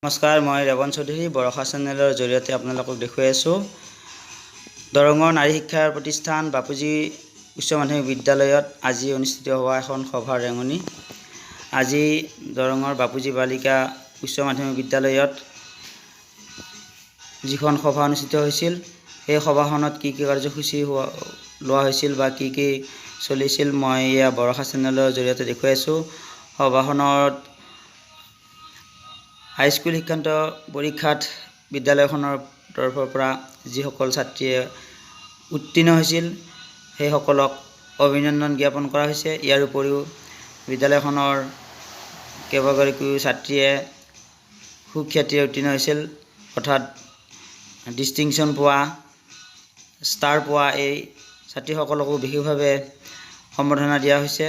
নমস্কাৰ, মই ৰেৱন চৌধুৰী বৰষা চেনেলৰ জৰিয়তে আপোনালোকক দেখুৱাই আছোঁ। দৰঙৰ নাৰী শিক্ষাৰ প্ৰতিষ্ঠান বাপুজী উচ্চ মাধ্যমিক বিদ্যালয়ত আজি অনুষ্ঠিত হোৱা এখন সভাৰ ৰেঙনি। আজি দৰঙৰ বাপুজী বালিকা উচ্চ মাধ্যমিক বিদ্যালয়ত যিখন সভা অনুষ্ঠিত হৈছিল, সেই সভাখনত কি কাৰ্যসূচী লোৱা হৈছিল বা কি চলিছিল, মই এয়া বৰষা চেনেলৰ জৰিয়তে দেখুৱাই আছোঁ। সভাখনত হাইস্কুল শিক্ষান্ত পৰীক্ষাত বিদ্যালয়খনৰ তৰফৰ পৰা যিসকল ছাত্ৰীয়ে উত্তীৰ্ণ হৈছিল, সেইসকলক অভিনন্দন জ্ঞাপন কৰা হৈছে। ইয়াৰ উপৰিও বিদ্যালয়খনৰ কেইবাগৰাকীও ছাত্ৰীয়ে সুখ্যাতিৰে উত্তীৰ্ণ হৈছিল, অৰ্থাৎ ডিষ্টিংশ্যন পোৱা, ষ্টাৰ পোৱা এই ছাত্ৰীসকলকো বিশেষভাৱে সম্বৰ্ধনা দিয়া হৈছে।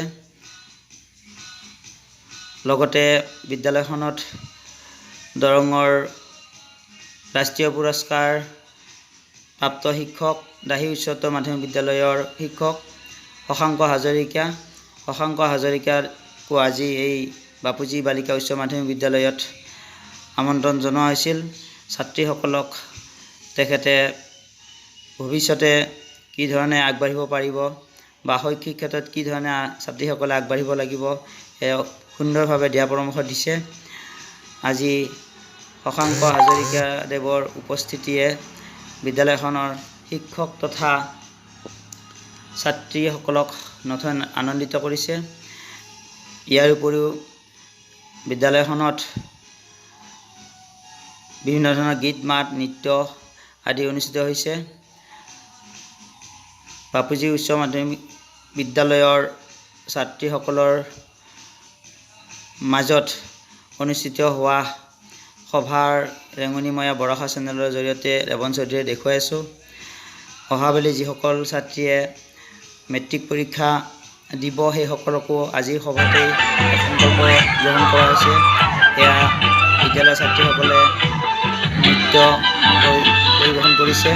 লগতে বিদ্যালয়খনত দৰঙৰ ৰাষ্ট্ৰীয় পুৰস্কাৰ প্ৰাপ্ত শিক্ষক দাহি উচ্চতৰ মাধ্যমিক বিদ্যালয়ৰ শিক্ষক শশাংক হাজৰিকাকো আজি এই বাপুজী বালিকা উচ্চ মাধ্যমিক বিদ্যালয়ত আমন্ত্ৰণ জনোৱা হৈছিল। ছাত্ৰীসকলক তেখেতে ভৱিষ্যতে কি ধৰণে আগবাঢ়িব পাৰিব বা শৈক্ষিক ক্ষেত্ৰত কি ধৰণে ছাত্ৰীসকলে আগবাঢ়িব লাগিব, সেয়া সুন্দৰভাৱে দিয়া পৰামৰ্শ দিছে। আজি শশাংক হাজৰিকাদেৱৰ উপস্থিতিয়ে বিদ্যালয়খনৰ শিক্ষক তথা ছাত্ৰীসকলক নথৈ আনন্দিত কৰিছে। ইয়াৰ উপৰিও বিদ্যালয়খনত বিভিন্ন ধৰণৰ গীত মাত নৃত্য আদি অনুষ্ঠিত হৈছে। বাপুজী উচ্চ মাধ্যমিক বিদ্যালয়ৰ ছাত্ৰীসকলৰ মাজত অনুষ্ঠিত হোৱা সভাৰ ৰেঙনি মই বৰষা চেনেলৰ জৰিয়তে ৰেৱন চৌধুৰীয়ে দেখুৱাই আছোঁ। অহাবেলি যিসকল ছাত্ৰীয়ে মেট্ৰিক পৰীক্ষা দিব, সেইসকলকো আজিৰ সভাতেই সংকল্প গ্ৰহণ কৰা হৈছে। এয়া বিদ্যালয়ৰ ছাত্ৰীসকলে নৃত্য পৰিৱেশন কৰিছে।